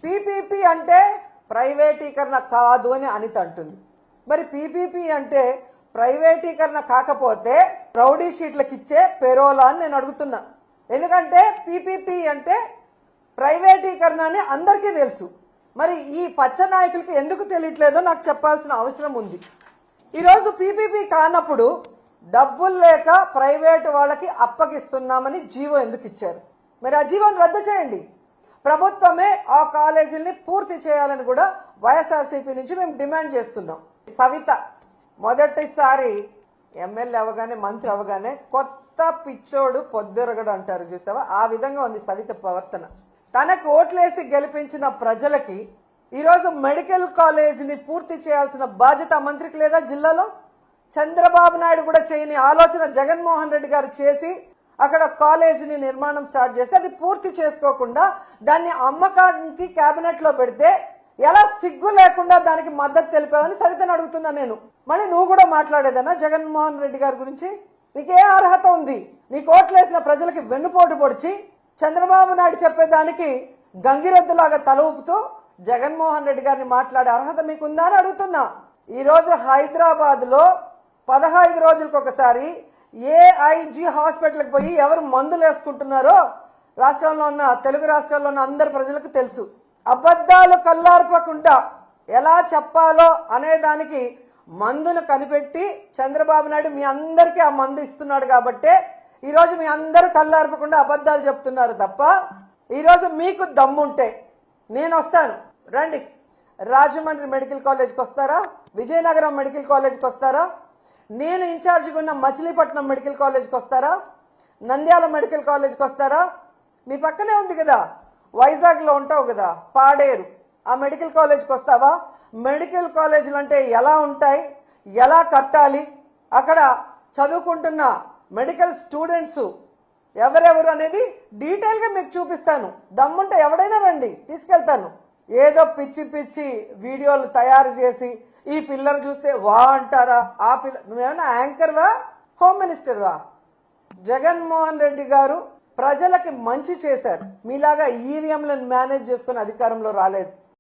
PPP అంటే ప్రైవేటీకరణ కాదు అని అనిత అంటుంది. మరి పీపీపీ అంటే ప్రైవేటీకరణ కాకపోతే రౌడీ షీట్లకు ఇచ్చే పెరోలా అని నేను అడుగుతున్నా. ఎందుకంటే పీపీపీ అంటే ప్రైవేటీకరణ అని అందరికీ తెలుసు. మరి ఈ పచ్చ నాయకులకి ఎందుకు తెలియట్లేదో నాకు చెప్పాల్సిన అవసరం ఉంది. ఈరోజు పీపీపీ కానప్పుడు డబ్బులు లేక ప్రైవేటు వాళ్ళకి అప్పగిస్తున్నామని జీవో ఎందుకు ఇచ్చారు? మరి ఆ జీవోని రద్దు చేయండి. ప్రభుత్వమే ఆ కాలేజీని పూర్తి చేయాలని కూడా వైఎస్ఆర్సీపీ నుంచి మేము డిమాండ్ చేస్తున్నాం. సవిత మొదటిసారి ఎమ్మెల్యే అవగానే మంత్రి అవగానే కొత్త పిచ్చోడు పొద్దురగడు అంటారు చూసావా, ఆ విధంగా ఉంది సవిత ప్రవర్తన. తనకు ఓట్లేసి గెలిపించిన ప్రజలకి ఈరోజు మెడికల్ కాలేజీని పూర్తి చేయాల్సిన బాధ్యత మంత్రికి లేదా? జిల్లాలో చంద్రబాబు నాయుడు కూడా చేయని ఆలోచన జగన్మోహన్ రెడ్డి గారు చేసి అక్కడ కాలేజీని నిర్మాణం స్టార్ట్ చేస్తే అది పూర్తి చేసుకోకుండా దాన్ని అమ్మకానికి కేబినెట్ లో పెడితే ఎలా సిగ్గు లేకుండా దానికి మద్దతు తెలిపావని సవితను అడుగుతున్నా నేను. మళ్ళీ నువ్వు కూడా మాట్లాడేదన్నా జగన్మోహన్ రెడ్డి గారి గురించి? నీకే అర్హత ఉంది? నీ కోట్లేసిన ప్రజలకి వెన్నుపోటు పొడిచి చంద్రబాబు నాయుడు చెప్పేదానికి గంగిరెద్దులాగా తల ఊపుతూ జగన్మోహన్ రెడ్డి గారిని మాట్లాడే అర్హత మీకుందా అని అడుగుతున్నా. ఈ రోజు హైదరాబాద్ లో 15 రోజులకు ఒకసారి ఏఐజీ హాస్పిటల్కి పోయి ఎవరు మందులు వేసుకుంటున్నారో రాష్ట్రంలో ఉన్న తెలుగు రాష్ట్రాల్లో ఉన్న అందరి ప్రజలకు తెలుసు. అబద్ధాలు కల్లార్పకుండా ఎలా చెప్పాలో అనే దానికి మందును కనిపెట్టి చంద్రబాబు నాయుడు మీ అందరికీ ఆ మందు ఇస్తున్నాడు కాబట్టే ఈరోజు మీ అందరూ కల్లార్పకుండా అబద్ధాలు చెప్తున్నారు తప్ప, ఈరోజు మీకు దమ్ముంటే నేను వస్తాను, రండి. రాజమండ్రి మెడికల్ కాలేజ్కి వస్తారా? విజయనగరం మెడికల్ కాలేజ్కి వస్తారా? నేను ఇన్ఛార్జిగా ఉన్న మచిలీపట్నం మెడికల్ కాలేజ్కి వస్తారా? నంద్యాల మెడికల్ కాలేజ్కి వస్తారా? మీ పక్కనే ఉంది కదా, వైజాగ్ లో ఉంటావు కదా, పాడేరు, ఆ మెడికల్ కాలేజ్కి వస్తావా? మెడికల్ కాలేజీలు అంటే ఎలా ఉంటాయి, ఎలా కట్టాలి, అక్కడ చదువుకుంటున్న మెడికల్ స్టూడెంట్స్ ఎవరెవరు అనేది డీటెయిల్ గా మీకు చూపిస్తాను. దమ్ముంటే ఎవడైనా రండి, తీసుకెళ్తాను. ఏదో పిచ్చి పిచ్చి వీడియోలు తయారు చేసి ఈ పిల్లలు చూస్తే వా అంటారా? ఆ పిల్ల నువ్వేమన్నా యాంకర్వా, హోమ్ మినిస్టర్వా? జగన్మోహన్ రెడ్డి గారు ప్రజలకి మంచి చేశారు. మీలాగా ఈవీఎంలను మేనేజ్ చేసుకుని అధికారంలో రాలేదు.